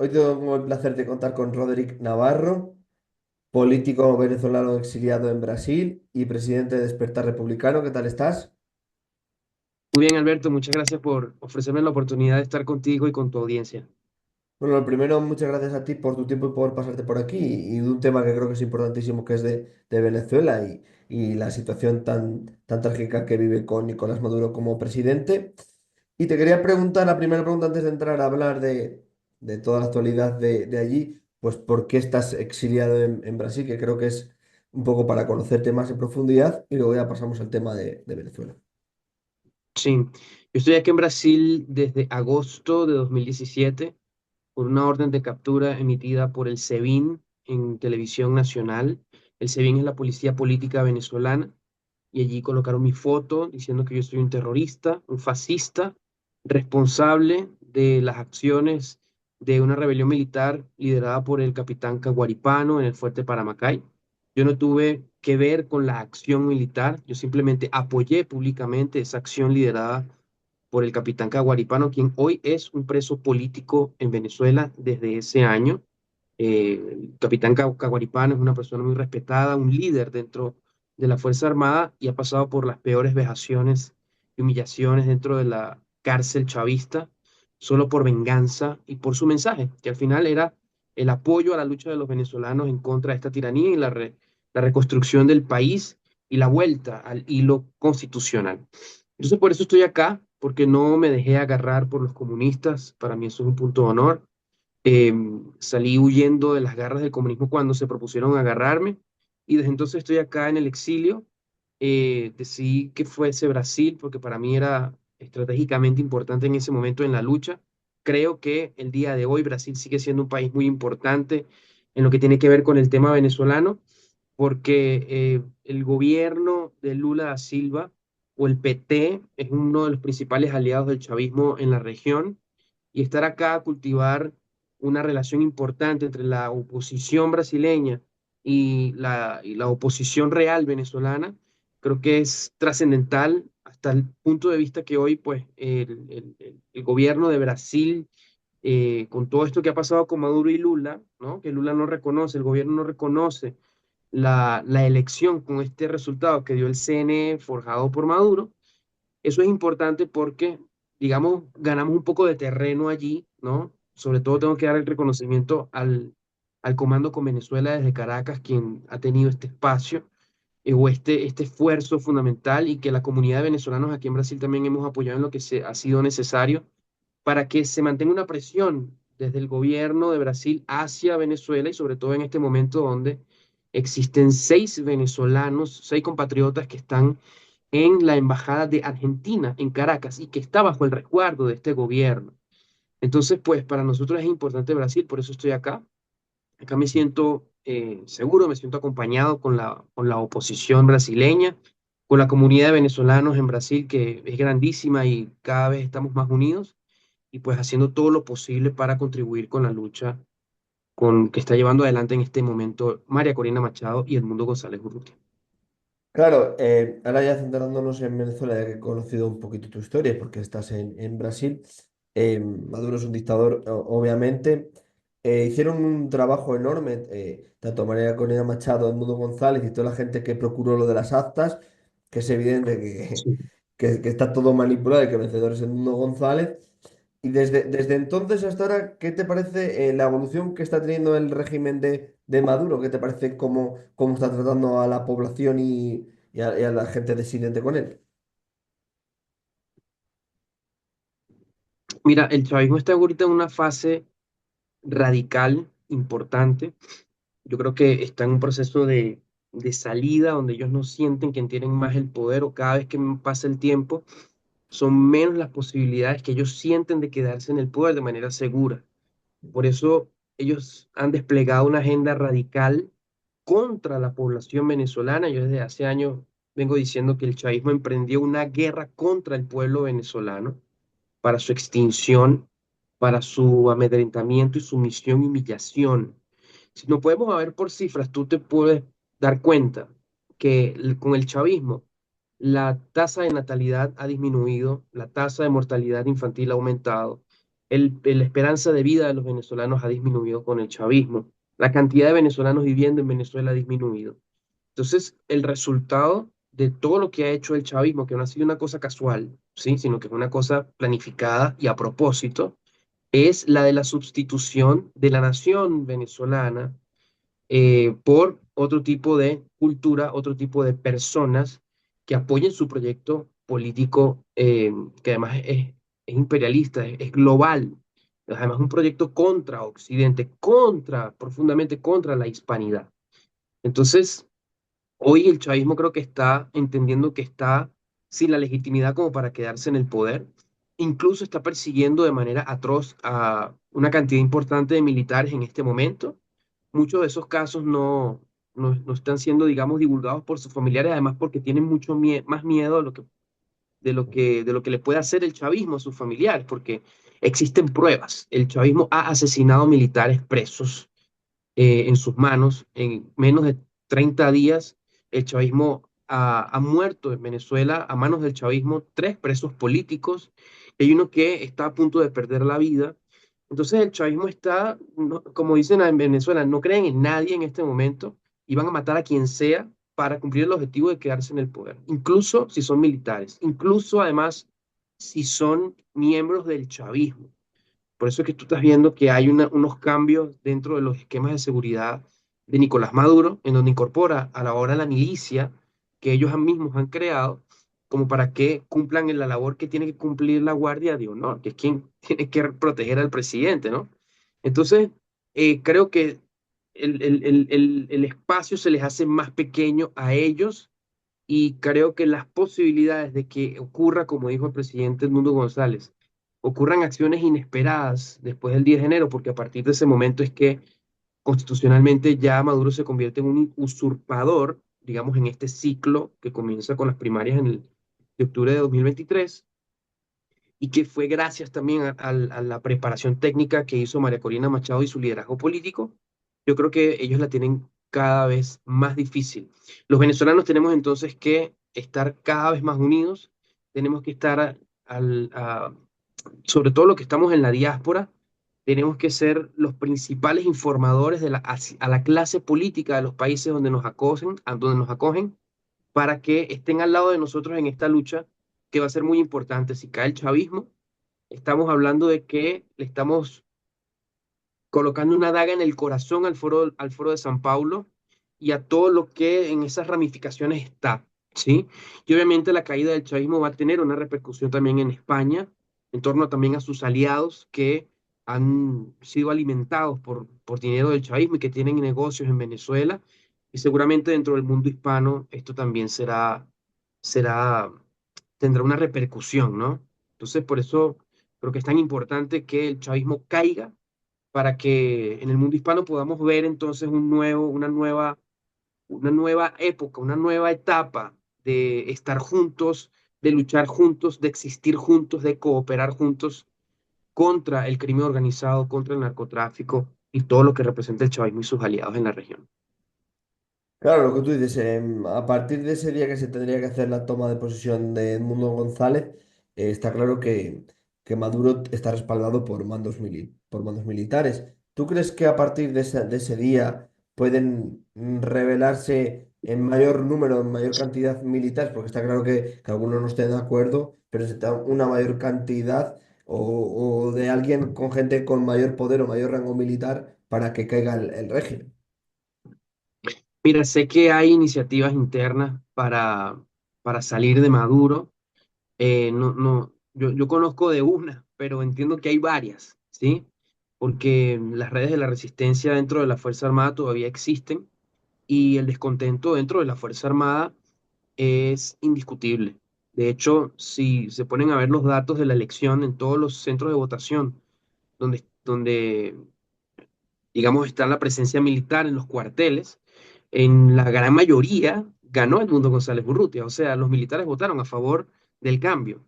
Hoy tengo el placer de contar con Roderick Navarro, político venezolano exiliado en Brasil y presidente de Despertar Republicano. ¿Qué tal estás? Muy bien, Alberto, muchas gracias por ofrecerme la oportunidad de estar contigo y con tu audiencia. Bueno, lo primero, muchas gracias a ti por tu tiempo y por pasarte por aquí y de un tema que creo que es importantísimo, que es de Venezuela y la situación tan trágica que vive con Nicolás Maduro como presidente. Y te quería preguntar, la primera pregunta antes de entrar a hablar de toda la actualidad de allí, pues ¿por qué estás exiliado en Brasil? Que creo que es un poco para conocerte más en profundidad y luego ya pasamos al tema de Venezuela. Sí, yo estoy aquí en Brasil desde agosto de 2017 por una orden de captura emitida por el SEBIN en televisión nacional. El SEBIN es la policía política venezolana y allí colocaron mi foto diciendo que yo soy un terrorista, un fascista, responsable de las acciones de una rebelión militar liderada por el capitán Caguaripano en el fuerte Paramacay. Yo no tuve que ver con la acción militar, yo simplemente apoyé públicamente esa acción liderada por el capitán Caguaripano, quien hoy es un preso político en Venezuela desde ese año. El capitán Caguaripano es una persona muy respetada, un líder dentro de la Fuerza Armada y ha pasado por las peores vejaciones y humillaciones dentro de la cárcel chavista, solo por venganza y por su mensaje, que al final era el apoyo a la lucha de los venezolanos en contra de esta tiranía y la reconstrucción del país y la vuelta al hilo constitucional. Entonces, por eso estoy acá, porque no me dejé agarrar por los comunistas. Para mí eso es un punto de honor. Salí huyendo de las garras del comunismo cuando se propusieron agarrarme y desde entonces estoy acá en el exilio. Decidí que fuese Brasil porque para mí era estratégicamente importante en ese momento en la lucha. Creo que el día de hoy Brasil sigue siendo un país muy importante en lo que tiene que ver con el tema venezolano porque el gobierno de Lula da Silva o el PT es uno de los principales aliados del chavismo en la región y estar acá a cultivar una relación importante entre la oposición brasileña y la oposición real venezolana, creo que es trascendental hasta el punto de vista que hoy, pues, el gobierno de Brasil, con todo esto que ha pasado con Maduro y Lula, ¿no? Que Lula no reconoce, el gobierno no reconoce la elección con este resultado que dio el CNE forjado por Maduro. Eso es importante porque, digamos, ganamos un poco de terreno allí, ¿no? Sobre todo tengo que dar el reconocimiento al comando con Venezuela desde Caracas, quien ha tenido este espacio o este esfuerzo fundamental y que la comunidad de venezolanos aquí en Brasil también hemos apoyado en lo que ha sido necesario para que se mantenga una presión desde el gobierno de Brasil hacia Venezuela y sobre todo en este momento donde existen 6 venezolanos, 6 compatriotas que están en la embajada de Argentina en Caracas y que está bajo el resguardo de este gobierno. Entonces, pues para nosotros es importante Brasil, por eso estoy acá. Acá me siento seguro, me siento acompañado con la oposición brasileña, con la comunidad de venezolanos en Brasil, que es grandísima y cada vez estamos más unidos y pues haciendo todo lo posible para contribuir con la lucha que está llevando adelante en este momento María Corina Machado y Edmundo González Urrutia. Claro, ahora ya centrándonos en Venezuela, ya que he conocido un poquito tu historia, porque estás en Brasil, Maduro es un dictador, obviamente. Hicieron un trabajo enorme, tanto María Corina Machado, Edmundo González y toda la gente que procuró lo de las actas, que es evidente que, Sí. que está todo manipulado y que el vencedor es Edmundo González. Y desde entonces hasta ahora, ¿qué te parece la evolución que está teniendo el régimen de Maduro? ¿Qué te parece cómo está tratando a la población y a la gente disidente con él? Mira, el chavismo está ahorita en una fase radical, importante. Yo creo que está en un proceso de salida donde ellos no sienten que tienen más el poder o cada vez que pasa el tiempo son menos las posibilidades que ellos sienten de quedarse en el poder de manera segura. Por eso ellos han desplegado una agenda radical contra la población venezolana. Yo desde hace años vengo diciendo que el chavismo emprendió una guerra contra el pueblo venezolano para su extinción, para su amedrentamiento y sumisión y humillación. Si no podemos ver por cifras, tú te puedes dar cuenta que con el chavismo la tasa de natalidad ha disminuido, la tasa de mortalidad infantil ha aumentado, la esperanza de vida de los venezolanos ha disminuido con el chavismo. La cantidad de venezolanos viviendo en Venezuela ha disminuido. Entonces, el resultado de todo lo que ha hecho el chavismo, que no ha sido una cosa casual, ¿sí? Sino que es una cosa planificada y a propósito, es la de la sustitución de la nación venezolana por otro tipo de cultura, otro tipo de personas que apoyen su proyecto político, que además es imperialista, es global. Además, un proyecto contra Occidente, profundamente contra la hispanidad. Entonces, hoy el chavismo creo que está entendiendo que está sin la legitimidad como para quedarse en el poder. Incluso está persiguiendo de manera atroz a una cantidad importante de militares en este momento. Muchos de esos casos no están siendo, digamos, divulgados por sus familiares, además porque tienen mucho más miedo de lo que le puede hacer el chavismo a sus familiares, porque existen pruebas. El chavismo ha asesinado militares presos en sus manos. En menos de 30 días, el chavismo ha muerto en Venezuela a manos del chavismo 3 presos políticos. Hay uno que está a punto de perder la vida. Entonces el chavismo está, como dicen en Venezuela, no creen en nadie en este momento y van a matar a quien sea para cumplir el objetivo de quedarse en el poder, incluso si son militares, incluso además si son miembros del chavismo. Por eso es que tú estás viendo que hay unos cambios dentro de los esquemas de seguridad de Nicolás Maduro, en donde incorpora a la hora la milicia que ellos mismos han creado, como para que cumplan en la labor que tiene que cumplir la Guardia de Honor, que es quien tiene que proteger al presidente, ¿no? Entonces, creo que el espacio se les hace más pequeño a ellos y creo que las posibilidades de que ocurra, como dijo el presidente Edmundo González, ocurran acciones inesperadas después del 10 de enero, porque a partir de ese momento es que constitucionalmente ya Maduro se convierte en un usurpador, digamos, en este ciclo que comienza con las primarias de octubre de 2023 y que fue gracias también a la preparación técnica que hizo María Corina Machado y su liderazgo político. Yo creo que ellos la tienen cada vez más difícil. Los venezolanos tenemos entonces que estar cada vez más unidos, tenemos que estar sobre todo los que estamos en la diáspora, tenemos que ser los principales informadores a la clase política de los países donde nos acogen, para que estén al lado de nosotros en esta lucha que va a ser muy importante. Si cae el chavismo, estamos hablando de que le estamos colocando una daga en el corazón al foro de San Paulo y a todo lo que en esas ramificaciones está, ¿sí? Y obviamente la caída del chavismo va a tener una repercusión también en España, en torno también a sus aliados que han sido alimentados por dinero del chavismo y que tienen negocios en Venezuela. Y seguramente dentro del mundo hispano esto también será, tendrá una repercusión, ¿no? Entonces, por eso creo que es tan importante que el chavismo caiga para que en el mundo hispano podamos ver entonces una nueva época, una nueva etapa de estar juntos, de luchar juntos, de existir juntos, de cooperar juntos contra el crimen organizado, contra el narcotráfico y todo lo que representa el chavismo y sus aliados en la región. Claro, lo que tú dices, a partir de ese día que se tendría que hacer la toma de posesión de Edmundo González, está claro que Maduro está respaldado por mandos militares. ¿Tú crees que a partir de ese día pueden revelarse en mayor número, en mayor cantidad militares? Porque está claro que algunos no estén de acuerdo, pero se da una mayor cantidad o de alguien con gente con mayor poder o mayor rango militar para que caiga el régimen. Mira, sé que hay iniciativas internas para salir de Maduro. No, no, yo conozco de una, pero entiendo que hay varias, ¿sí? Porque las redes de la resistencia dentro de la Fuerza Armada todavía existen y el descontento dentro de la Fuerza Armada es indiscutible. De hecho, si se ponen a ver los datos de la elección en todos los centros de votación, donde digamos, está la presencia militar en los cuarteles, en la gran mayoría ganó Edmundo González Urrutia. O sea, los militares votaron a favor del cambio,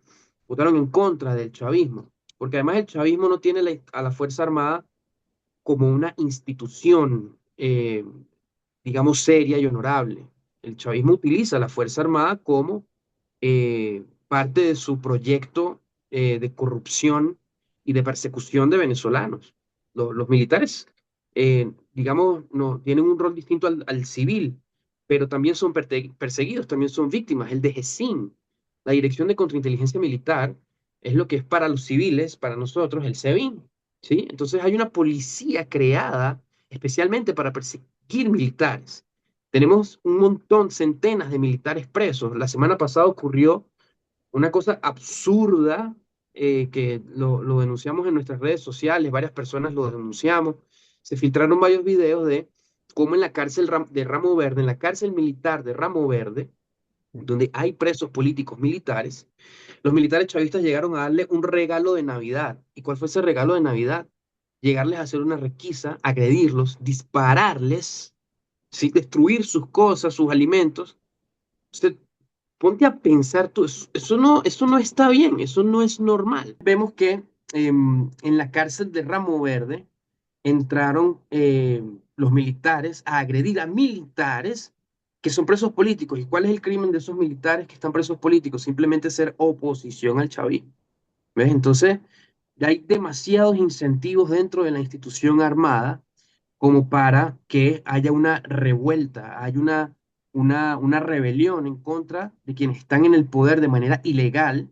votaron en contra del chavismo, porque además el chavismo no tiene a la Fuerza Armada como una institución, digamos, seria y honorable. El chavismo utiliza a la Fuerza Armada como parte de su proyecto de corrupción y de persecución de venezolanos. Los militares, digamos, no, tienen un rol distinto al civil, pero también son perseguidos, también son víctimas. El DGCIN, la Dirección de Contrainteligencia Militar, es lo que es para los civiles, para nosotros, el SEBIN, ¿sí? Entonces hay una policía creada especialmente para perseguir militares. Tenemos un montón, centenas de militares presos. La semana pasada ocurrió una cosa absurda que lo denunciamos en nuestras redes sociales, varias personas lo denunciamos. Se filtraron varios videos de cómo en la cárcel de Ramo Verde, en la cárcel militar de Ramo Verde, donde hay presos políticos militares, los militares chavistas llegaron a darle un regalo de Navidad. ¿Y cuál fue ese regalo de Navidad? Llegarles a hacer una requisa, agredirlos, dispararles, ¿sí? Destruir sus cosas, sus alimentos. Usted ponte a pensar tú, eso no está bien, eso no es normal. Vemos que en la cárcel de Ramo Verde entraron los militares a agredir a militares que son presos políticos. ¿Y cuál es el crimen de esos militares que están presos políticos? Simplemente ser oposición al chavismo. ¿Ves? Entonces, ya hay demasiados incentivos dentro de la institución armada como para que haya una revuelta, haya una rebelión en contra de quienes están en el poder de manera ilegal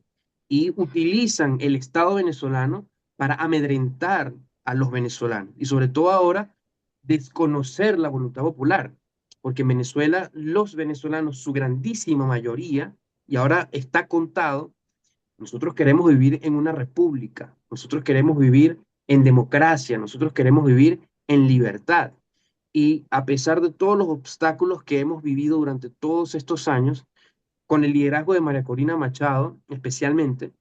y utilizan el Estado venezolano para amedrentar a los venezolanos y sobre todo ahora desconocer la voluntad popular, porque en Venezuela los venezolanos, su grandísima mayoría, y ahora está contado, nosotros queremos vivir en una república, nosotros queremos vivir en democracia, nosotros queremos vivir en libertad. Y a pesar de todos los obstáculos que hemos vivido durante todos estos años, con el liderazgo de María Corina Machado, especialmente,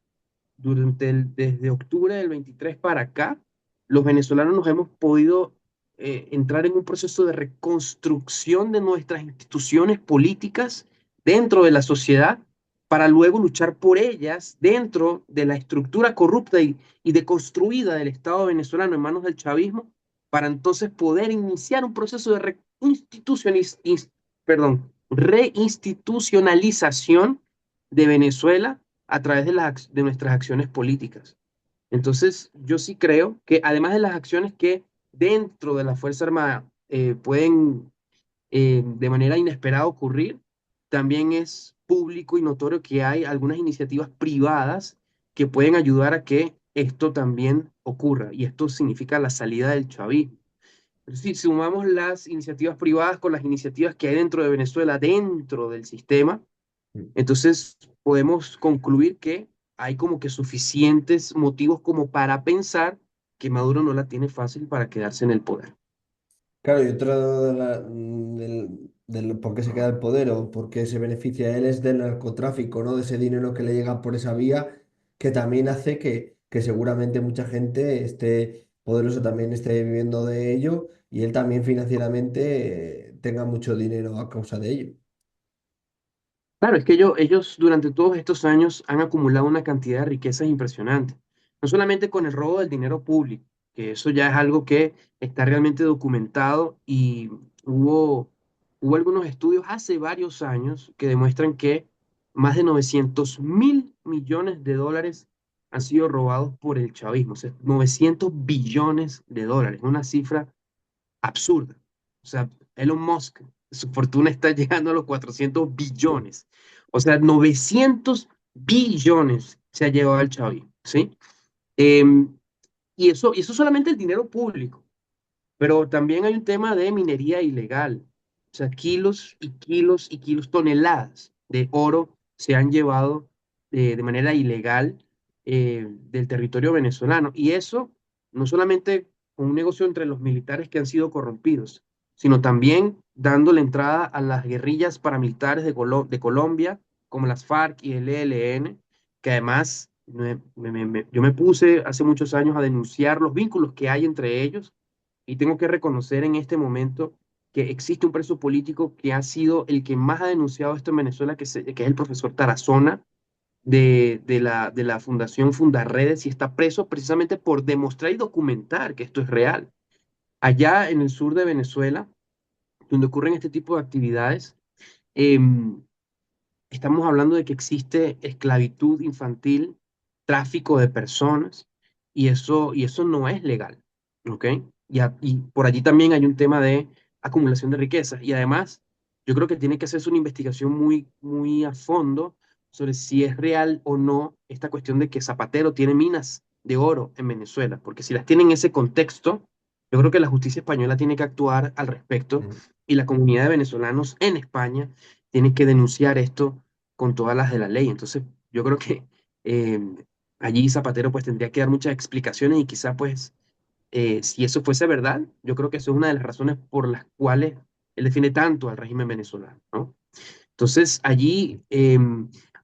desde octubre del 23 para acá, los venezolanos nos hemos podido entrar en un proceso de reconstrucción de nuestras instituciones políticas dentro de la sociedad para luego luchar por ellas dentro de la estructura corrupta y deconstruida del Estado venezolano en manos del chavismo, para entonces poder iniciar un proceso de reinstitucionalización de Venezuela a través de nuestras acciones políticas. Entonces, yo sí creo que además de las acciones que dentro de la Fuerza Armada pueden de manera inesperada ocurrir, también es público y notorio que hay algunas iniciativas privadas que pueden ayudar a que esto también ocurra. Y esto significa la salida del chavismo. Si sumamos las iniciativas privadas con las iniciativas que hay dentro de Venezuela, dentro del sistema, entonces podemos concluir que hay como que suficientes motivos como para pensar que Maduro no la tiene fácil para quedarse en el poder. Claro, y otro del por qué se queda el poder o por qué se beneficia él es del narcotráfico, ¿no? De ese dinero que le llega por esa vía, que también hace que seguramente mucha gente esté poderosa, también esté viviendo de ello y él también financieramente tenga mucho dinero a causa de ello. Claro, es que ellos durante todos estos años han acumulado una cantidad de riquezas impresionante, no solamente con el robo del dinero público, que eso ya es algo que está realmente documentado y hubo algunos estudios hace varios años que demuestran que más de 900.000 millones de dólares han sido robados por el chavismo, o sea, 900 billones de dólares, una cifra absurda. O sea, Elon Musk, su fortuna está llegando a los 400 billones. O sea, 900 billones se ha llevado el chavismo, ¿sí? Em, y eso solamente el dinero público, pero también hay un tema de minería ilegal. O sea, kilos y kilos y kilos, toneladas de oro se han llevado de manera ilegal del territorio venezolano. Y eso no solamente con un negocio entre los militares que han sido corrompidos, sino también dándole entrada a las guerrillas paramilitares de Colombia, como las FARC y el ELN, que además yo me puse hace muchos años a denunciar los vínculos que hay entre ellos y tengo que reconocer en este momento que existe un preso político que ha sido el que más ha denunciado esto en Venezuela, que es el profesor Tarazona de la Fundación Fundarredes, y está preso precisamente por demostrar y documentar que esto es real. Allá en el sur de Venezuela, donde ocurren este tipo de actividades, em, estamos hablando de que existe esclavitud infantil, tráfico de personas, y eso no es legal, ¿ok? Y por allí también hay un tema de acumulación de riquezas. Y además, yo creo que tiene que hacerse una investigación muy, muy a fondo sobre si es real o no esta cuestión de que Zapatero tiene minas de oro en Venezuela, porque si las tiene en ese contexto, yo creo que la justicia española tiene que actuar al respecto Mm. y la comunidad de venezolanos en España tiene que denunciar esto con todas las de la ley. Entonces, yo creo que eh, allí Zapatero pues tendría que dar muchas explicaciones y quizá pues si eso fuese verdad, yo creo que eso es una de las razones por las cuales él defiende tanto al régimen venezolano, ¿no? Entonces allí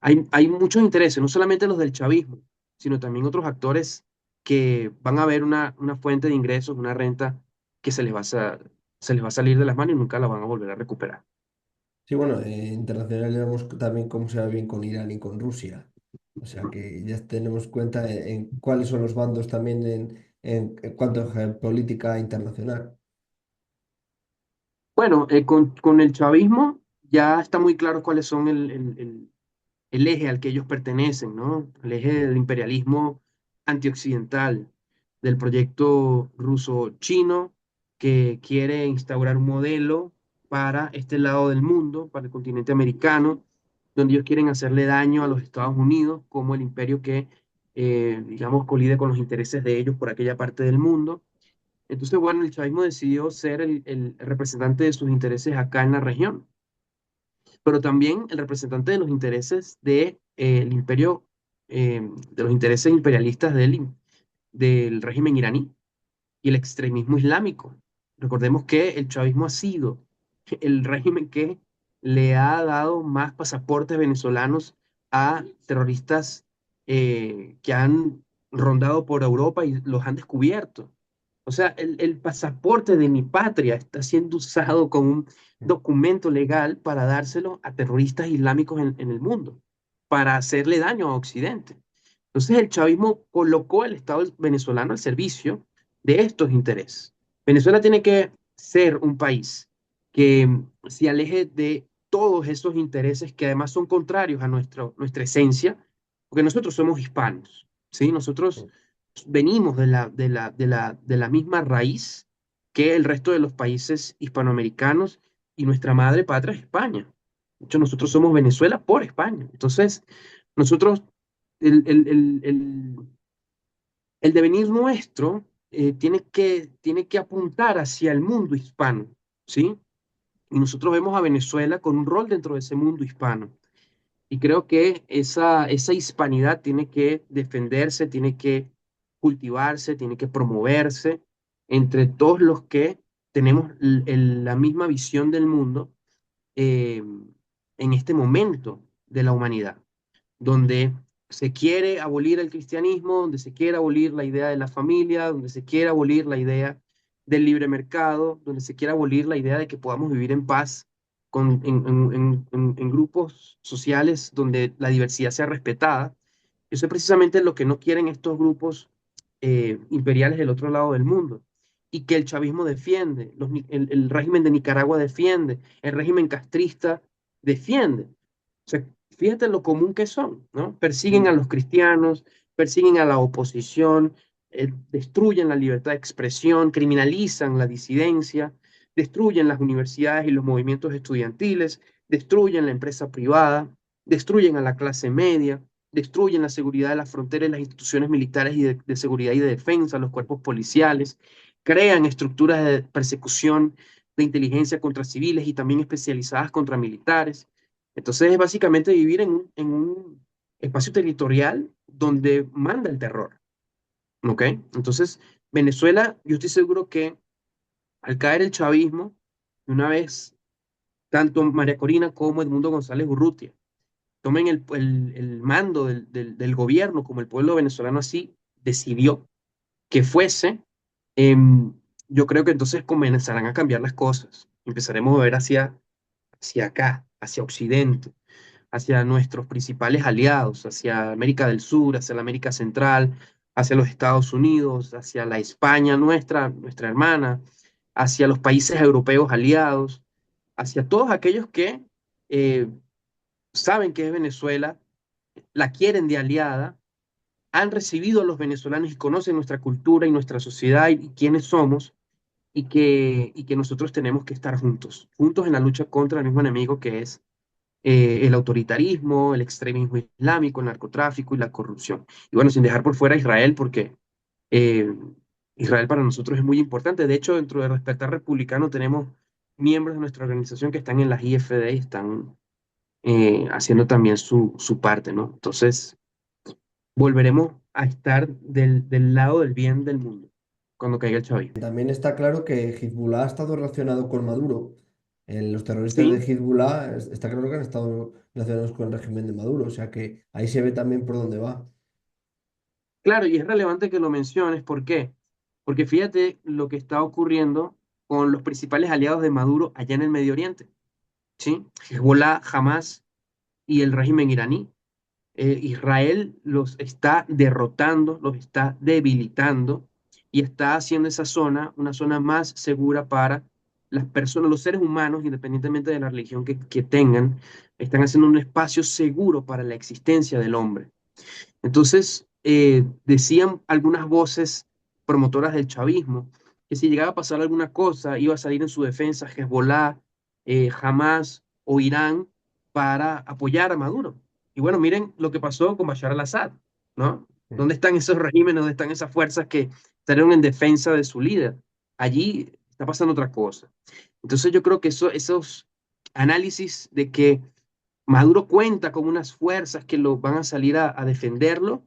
hay muchos intereses, no solamente los del chavismo, sino también otros actores que van a ver una fuente de ingresos, una renta que se les va a salir de las manos y nunca la van a volver a recuperar. Sí, bueno, internacional vemos también cómo se va bien con Irán y con Rusia. O sea que ya tenemos cuenta en cuáles son los bandos también en cuanto a geopolítica internacional. Bueno, con el chavismo ya está muy claro cuáles son el eje al que ellos pertenecen, ¿no? El eje del imperialismo antioccidental, del proyecto ruso-chino que quiere instaurar un modelo para este lado del mundo, para el continente americano, donde ellos quieren hacerle daño a los Estados Unidos como el imperio que, digamos, colide con los intereses de ellos por aquella parte del mundo. Entonces, bueno, el chavismo decidió ser el representante de sus intereses acá en la región, pero también el representante de los intereses del imperio, de los intereses imperialistas del régimen iraní y el extremismo islámico. Recordemos que el chavismo ha sido el régimen que le ha dado más pasaportes venezolanos a terroristas que han rondado por Europa y los han descubierto. O sea, el pasaporte de mi patria está siendo usado como un documento legal para dárselo a terroristas islámicos en el mundo, para hacerle daño a Occidente. Entonces el chavismo colocó el Estado venezolano al servicio de estos intereses. Venezuela tiene que ser un país que se aleje de todos esos intereses que además son contrarios a nuestra esencia, porque nosotros somos hispanos, ¿sí? Nosotros venimos de la misma raíz que el resto de los países hispanoamericanos y nuestra madre patria es España. De hecho, nosotros somos Venezuela por España. Entonces, nosotros, el, el, el, el, el devenir nuestro tiene que apuntar hacia el mundo hispano, ¿sí? Y nosotros vemos a Venezuela con un rol dentro de ese mundo hispano. Y creo que esa hispanidad tiene que defenderse, tiene que cultivarse, tiene que promoverse entre todos los que tenemos la misma visión del mundo eh, en este momento de la humanidad, donde se quiere abolir el cristianismo, donde se quiere abolir la idea de la familia, donde se quiere abolir la idea del libre mercado, donde se quiere abolir la idea de que podamos vivir en paz en grupos sociales donde la diversidad sea respetada. Eso es precisamente lo que no quieren estos grupos imperiales del otro lado del mundo y que el chavismo defiende, el régimen de Nicaragua defiende, el régimen castrista defiende. O sea, fíjate lo común que son, ¿no? Persiguen a Mm. los cristianos, persiguen a la oposición, destruyen la libertad de expresión, criminalizan la disidencia, destruyen las universidades y los movimientos estudiantiles, destruyen la empresa privada, destruyen a la clase media, destruyen la seguridad de las fronteras y las instituciones militares y de seguridad y de defensa, los cuerpos policiales, crean estructuras de persecución de inteligencia contra civiles y también especializadas contra militares. Entonces es básicamente vivir en un espacio territorial donde manda el terror, ¿ok? Entonces, Venezuela, yo estoy seguro que al caer el chavismo, de una vez, tanto María Corina como Edmundo González Urrutia tomen el mando del gobierno, como el pueblo venezolano así decidió que fuese, em, yo creo que entonces comenzarán a cambiar las cosas. Empezaremos a ver hacia acá, hacia Occidente, hacia nuestros principales aliados, hacia América del Sur, hacia la América Central, hacia los Estados Unidos, hacia la España nuestra hermana, hacia los países europeos aliados, hacia todos aquellos que eh, saben que es Venezuela, la quieren de aliada han recibido a los venezolanos y conocen nuestra cultura y nuestra sociedad y quiénes somos y que nosotros tenemos que estar juntos, juntos en la lucha contra el mismo enemigo que es el autoritarismo, el extremismo islámico, el narcotráfico y la corrupción. Y bueno, sin dejar por fuera a Israel, porque eh, Israel para nosotros es muy importante. De hecho, dentro de Despertar Republicano tenemos miembros de nuestra organización que están en las IFD y están haciendo también su parte, ¿no? Entonces, volveremos a estar del lado del bien del mundo cuando caiga el chavismo. También está claro que Hezbollah ha estado relacionado con Maduro. Los terroristas de Sí, Hezbollah está claro que han estado relacionados con el régimen de Maduro, o sea que ahí se ve también por dónde va. claro, y es relevante que lo menciones. ¿Por qué? Porque fíjate lo que está ocurriendo con los principales aliados de Maduro allá en el Medio Oriente, ¿sí? Hezbollah, Hamas y el régimen iraní. Israel los está derrotando, los está debilitando y está haciendo esa zona una zona más segura para las personas, los seres humanos, independientemente de la religión que tengan, están haciendo un espacio seguro para la existencia del hombre. Entonces, decían algunas voces promotoras del chavismo que si llegaba a pasar alguna cosa, iba a salir en su defensa Hezbollah, Hamas o Irán para apoyar a Maduro. Y bueno, miren lo que pasó con Bashar al-Assad, ¿no? ¿Dónde están esos regímenes, dónde están esas fuerzas que salieron en defensa de su líder? Allí está pasando otra cosa. Entonces yo creo que esos análisis de que Maduro cuenta con unas fuerzas que lo van a salir a defenderlo,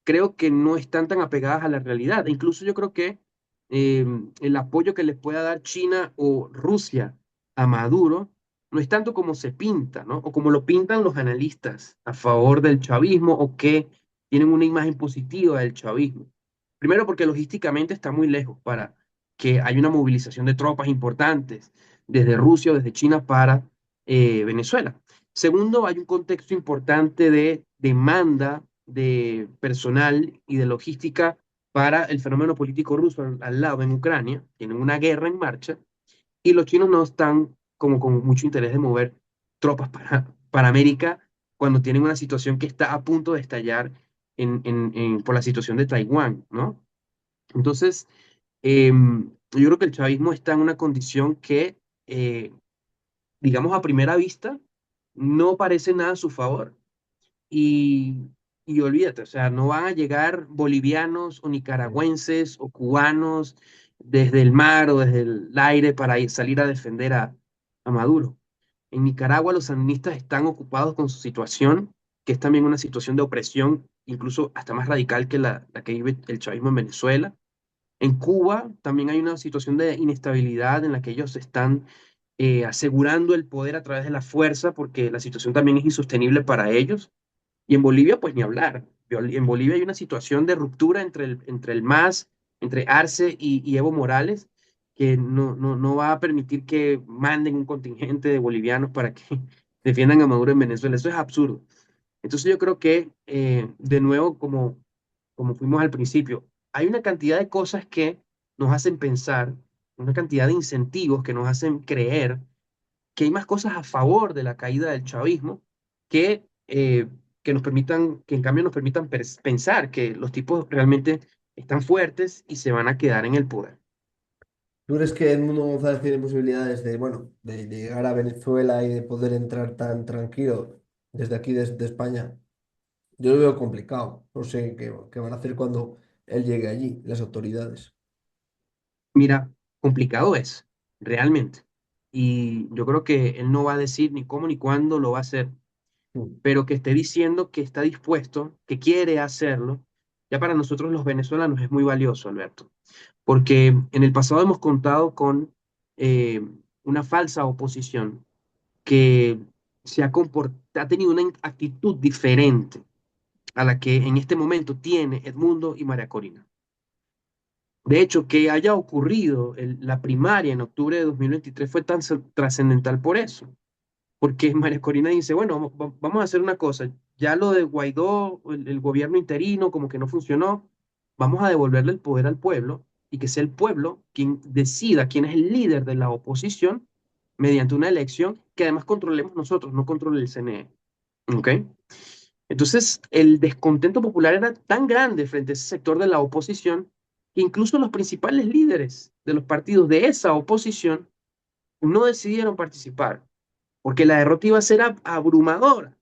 creo que no están tan apegadas a la realidad. E incluso yo creo que eh, el apoyo que les pueda dar China o Rusia a Maduro no es tanto como se pinta, ¿no? O como lo pintan los analistas a favor del chavismo o que tienen una imagen positiva del chavismo. Primero porque logísticamente está muy lejos para que haya una movilización de tropas importantes desde Rusia o desde China para Venezuela. Segundo, hay un contexto importante de demanda de personal y de logística para el fenómeno político ruso al lado en Ucrania. Tienen una guerra en marcha y los chinos no están como con mucho interés de mover tropas para América cuando tienen una situación que está a punto de estallar por la situación de Taiwán, ¿no? Entonces, yo creo que el chavismo está en una condición que digamos, a primera vista, no parece nada a su favor. Y, y olvídate, o sea, no van a llegar bolivianos o nicaragüenses o cubanos desde el mar o desde el aire para salir a defender a Maduro. En Nicaragua los sandinistas están ocupados con su situación, que es también una situación de opresión, incluso hasta más radical que la que vive el chavismo en Venezuela. En Cuba también hay una situación de inestabilidad en la que ellos están asegurando el poder a través de la fuerza, porque la situación también es insostenible para ellos. Y en Bolivia, pues ni hablar. En Bolivia hay una situación de ruptura entre el MAS, entre Arce y Evo Morales, que no va a permitir que manden un contingente de bolivianos para que defiendan a Maduro en Venezuela. Eso es absurdo. Entonces yo creo que, de nuevo, como fuimos al principio, hay una cantidad de cosas que nos hacen pensar, una cantidad de incentivos que nos hacen creer que hay más cosas a favor de la caída del chavismo que, que nos permitan, que en cambio nos permitan pensar que los tipos realmente están fuertes y se van a quedar en el poder. ¿Tú crees que Edmundo González tiene posibilidades de, bueno, de llegar a Venezuela y de poder entrar tan tranquilo desde aquí, desde España? Yo lo veo complicado. No sé qué van a hacer cuando él llegue allí, las autoridades. Mira, complicado es, realmente. Y yo creo que él no va a decir ni cómo ni cuándo lo va a hacer, Mm. pero que esté diciendo que está dispuesto, que quiere hacerlo, ya para nosotros los venezolanos es muy valioso, Alberto, porque en el pasado hemos contado con eh, una falsa oposición que ha tenido una actitud diferente a la que en este momento tiene Edmundo y María Corina. De hecho, que haya ocurrido la primaria en octubre de 2023 fue tan trascendental por eso, porque María Corina dice, bueno, vamos a hacer una cosa, ya lo de Guaidó, el gobierno interino, como que no funcionó, vamos a devolverle el poder al pueblo y que sea el pueblo quien decida quién es el líder de la oposición mediante una elección que además controlemos nosotros, no controle el CNE. ¿Ok? Entonces, el descontento popular era tan grande frente a ese sector de la oposición que incluso los principales líderes de los partidos de esa oposición no decidieron participar, porque la derrota iba a ser abrumadora,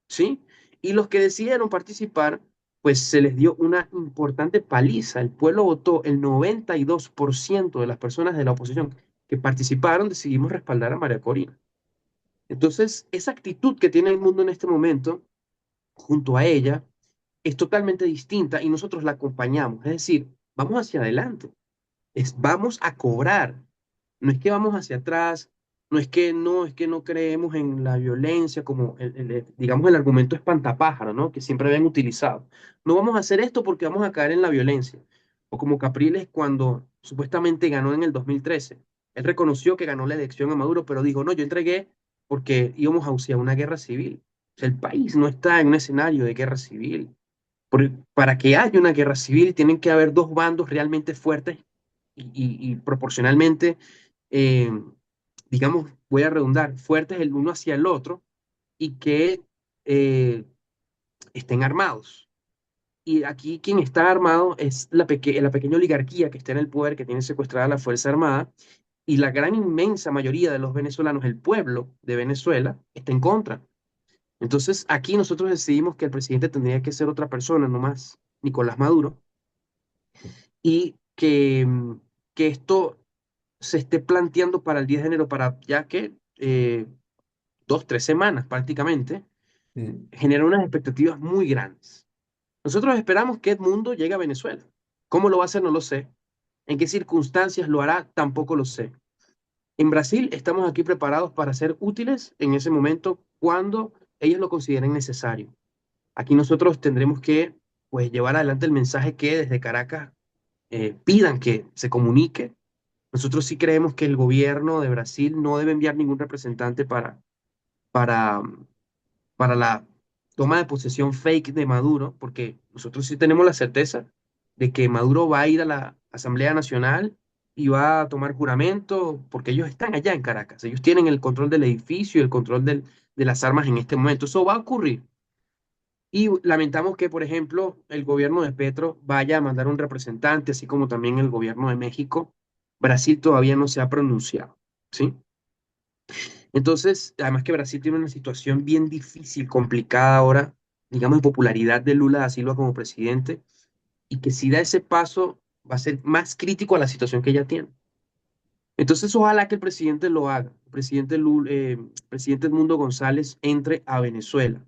¿sí? Y los que decidieron participar, pues se les dio una importante paliza. El pueblo votó, el 92% de las personas de la oposición que participaron decidimos respaldar a María Corina. Entonces, esa actitud que tiene el mundo en este momento, junto a ella, es totalmente distinta y nosotros la acompañamos. Es decir, vamos hacia adelante, vamos a cobrar. No es que vamos hacia atrás, es que no creemos en la violencia como digamos el argumento espantapájaro, ¿no? Que siempre habían utilizado. No vamos a hacer esto porque vamos a caer en la violencia. O como Capriles cuando supuestamente ganó en el 2013. Él reconoció que ganó la elección a Maduro, pero dijo, no, yo entregué porque íbamos hacia una guerra civil. O sea, el país no está en un escenario de guerra civil. Para que haya una guerra civil tienen que haber dos bandos realmente fuertes y proporcionalmente, eh, digamos, voy a redundar, fuertes el uno hacia el otro y que eh, estén armados. Y aquí quien está armado es la pequeña oligarquía que está en el poder, que tiene secuestrada a la Fuerza Armada, y la gran inmensa mayoría de los venezolanos, el pueblo de Venezuela, está en contra. Entonces, aquí nosotros decidimos que el presidente tendría que ser otra persona, no más Nicolás Maduro, y que esto se esté planteando para el 10 de enero, para ya que 2, 3 semanas prácticamente, Mm. genera unas expectativas muy grandes. Nosotros esperamos que Edmundo llegue a Venezuela. ¿Cómo lo va a hacer? No lo sé. ¿En qué circunstancias lo hará? Tampoco lo sé. En Brasil estamos aquí preparados para ser útiles en ese momento cuando ellos lo consideren necesario. Aquí nosotros tendremos que pues llevar adelante el mensaje que desde Caracas pidan que se comunique. Nosotros sí creemos que el gobierno de Brasil no debe enviar ningún representante para, para la toma de posesión fake de Maduro, porque nosotros sí tenemos la certeza de que Maduro va a ir a la Asamblea Nacional y va a tomar juramento, porque ellos están allá en Caracas, ellos tienen el control del edificio y el control de las armas en este momento. Eso va a ocurrir. Y lamentamos que, por ejemplo, el gobierno de Petro vaya a mandar un representante, así como también el gobierno de México. Brasil todavía no se ha pronunciado, ¿sí? Entonces, además que Brasil tiene una situación bien difícil, complicada ahora, digamos, de popularidad de Lula da Silva como presidente, y que si da ese paso va a ser más crítico a la situación que ella tiene. Entonces, ojalá que el presidente lo haga, presidente Edmundo González entre a Venezuela.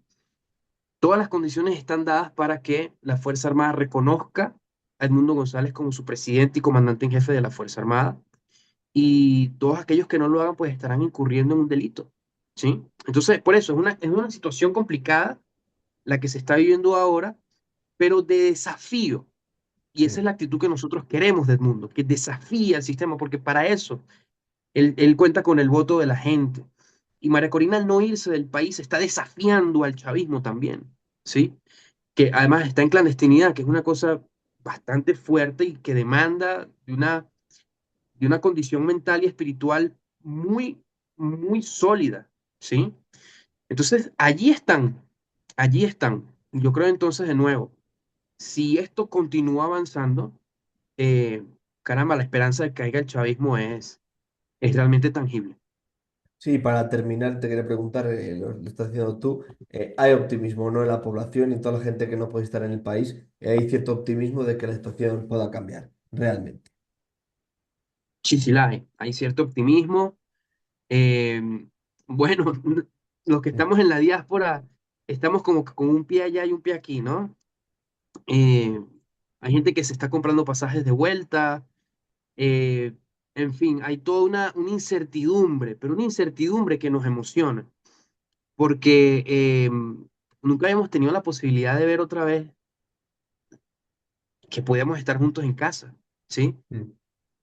Todas las condiciones están dadas para que la Fuerza Armada reconozca a Edmundo González como su presidente y comandante en jefe de la Fuerza Armada, y todos aquellos que no lo hagan pues estarán incurriendo en un delito, ¿sí? Entonces, por eso es una situación complicada la que se está viviendo ahora, pero de desafío. Y esa es Sí, la actitud que nosotros queremos del mundo, que desafía al sistema, porque para eso él cuenta con el voto de la gente. Y María Corina al no irse del país está desafiando al chavismo también, ¿sí? Que además está en clandestinidad, que es una cosa bastante fuerte y que demanda de una condición mental y espiritual muy, muy sólida, ¿sí? Entonces, allí están, allí están. Yo creo entonces, de nuevo, si esto continúa avanzando, eh, caramba, la esperanza de que caiga el chavismo es realmente tangible. sí, para terminar, te quería preguntar, lo estás haciendo tú, ¿hay optimismo, no, en la población y en toda la gente que no puede estar en el país? ¿Hay cierto optimismo de que la situación pueda cambiar realmente? Sí, sí, hay cierto optimismo. Eh, bueno, los que Mm. estamos en la diáspora, estamos como que con un pie allá y un pie aquí, ¿no? Eh, hay gente que se está comprando pasajes de vuelta. eh, en fin, hay toda una incertidumbre, pero una incertidumbre que nos emociona, porque nunca habíamos tenido la posibilidad de ver otra vez que podíamos estar juntos en casa, ¿sí? Mm.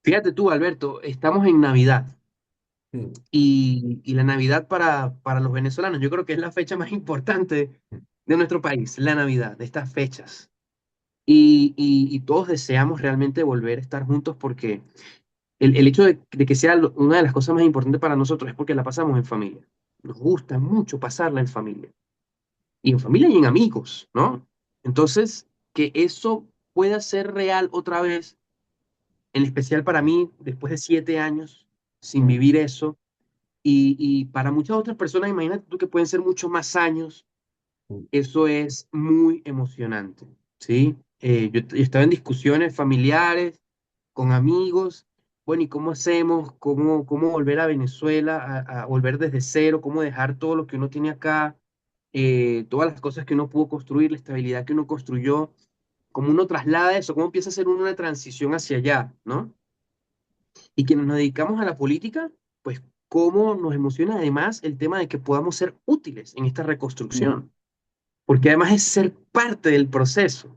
Fíjate tú, Alberto, estamos en Navidad Mm. y la Navidad para los venezolanos, yo creo que es la fecha más importante Mm. de nuestro país, la Navidad, de estas fechas. Y todos deseamos realmente volver a estar juntos porque el hecho de que sea una de las cosas más importantes para nosotros es porque la pasamos en familia. Nos gusta mucho pasarla en familia. y en familia y en amigos, ¿no? Entonces, que eso pueda ser real otra vez, en especial para mí, después de 7 años sin Mm, vivir eso, y para muchas otras personas, imagínate tú que pueden ser muchos más años, mm, eso es muy emocionante, ¿sí? Yo estaba en discusiones familiares, con amigos, bueno, ¿y cómo hacemos? ¿Cómo volver a Venezuela, a volver desde cero? ¿Cómo dejar todo lo que uno tiene acá? Todas las cosas que uno pudo construir, la estabilidad que uno construyó, cómo uno traslada eso, cómo empieza a hacer una transición hacia allá, ¿no? Y quienes nos dedicamos a la política, pues cómo nos emociona además el tema de que podamos ser útiles en esta mm, reconstrucción, porque además es ser parte del proceso.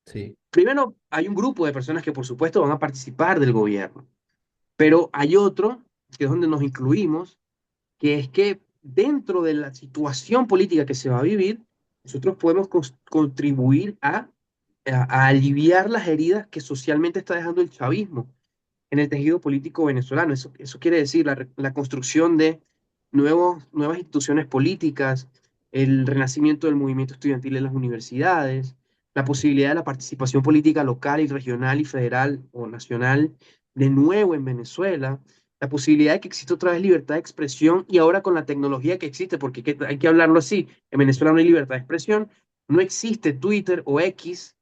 sí. Primero, hay un grupo de personas que por supuesto van a participar del gobierno, pero hay otro, que es donde nos incluimos, que es que dentro de la situación política que se va a vivir, nosotros podemos contribuir a aliviar las heridas que socialmente está dejando el chavismo en el tejido político venezolano. Eso quiere decir la construcción de nuevas instituciones políticas, el renacimiento del movimiento estudiantil en las universidades, la posibilidad de la participación política local y regional y federal o nacional de nuevo en Venezuela, la posibilidad de que exista otra vez libertad de expresión y ahora con la tecnología que existe, porque hay que hablarlo así, en Venezuela no hay libertad de expresión, no existe Twitter o X,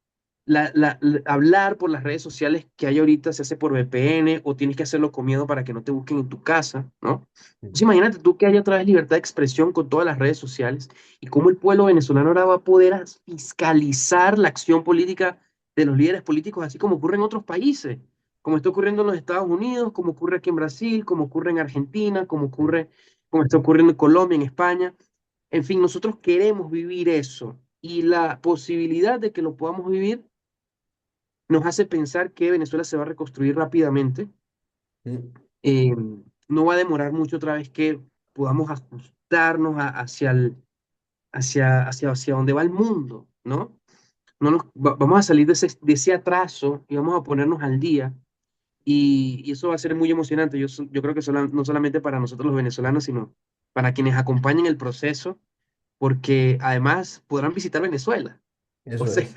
hablar por las redes sociales que hay ahorita se hace por VPN o tienes que hacerlo con miedo para que no te busquen en tu casa, ¿no? Entonces Mm. imagínate tú que haya otra vez libertad de expresión con todas las redes sociales y cómo el pueblo venezolano ahora va a poder fiscalizar la acción política de los líderes políticos, así como ocurre en otros países, como está ocurriendo en los Estados Unidos, como ocurre aquí en Brasil, como ocurre en Argentina, Sí. como está ocurriendo en Colombia, en España. En fin, nosotros queremos vivir eso y la posibilidad de que lo podamos vivir nos hace pensar que Venezuela se va a reconstruir rápidamente. Mm, eh, no va a demorar mucho otra vez que podamos ajustarnos hacia donde va el mundo, ¿no? Vamos a salir de ese atraso y vamos a ponernos al día. Y eso va a ser muy emocionante. Yo creo que no solamente para nosotros los venezolanos, sino para quienes acompañen el proceso, porque además podrán visitar Venezuela. O eso sea, es.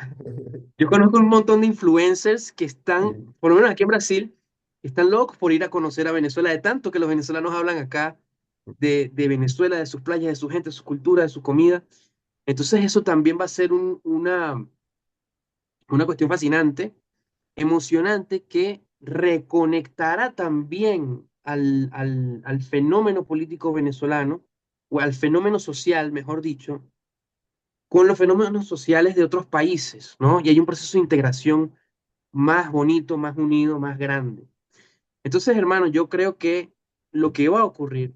yo conozco un montón de influencers que están, Sí, por lo menos aquí en Brasil, están locos por ir a conocer a Venezuela, de tanto que los venezolanos hablan acá de Venezuela, de sus playas, de su gente, de su cultura, de su comida. Entonces eso también va a ser una cuestión fascinante, emocionante, que reconectará también al fenómeno político venezolano, o al fenómeno social, mejor dicho, con los fenómenos sociales de otros países, ¿no? Y hay un proceso de integración más bonito, más unido, más grande. Entonces, hermano, yo creo que lo que va a ocurrir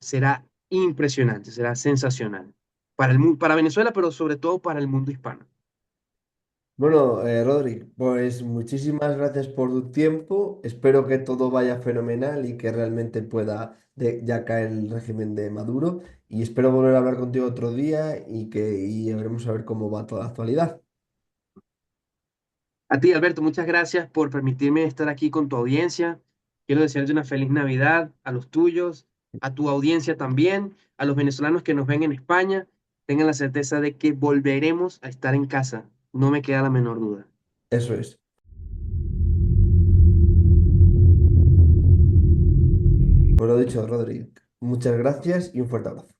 será impresionante, será sensacional para Venezuela, pero sobre todo para el mundo hispano. bueno, Rodri, pues muchísimas gracias por tu tiempo. Espero que todo vaya fenomenal y que realmente pueda ya caer el régimen de Maduro. Y espero volver a hablar contigo otro día y veremos a ver cómo va toda la actualidad. A ti, Alberto, muchas gracias por permitirme estar aquí con tu audiencia. Quiero desearte una feliz Navidad a los tuyos, a tu audiencia también, a los venezolanos que nos ven en España. Tengan la certeza de que volveremos a estar en casa. No me queda la menor duda. Eso es. Pues lo dicho, Rodri, muchas gracias y un fuerte abrazo.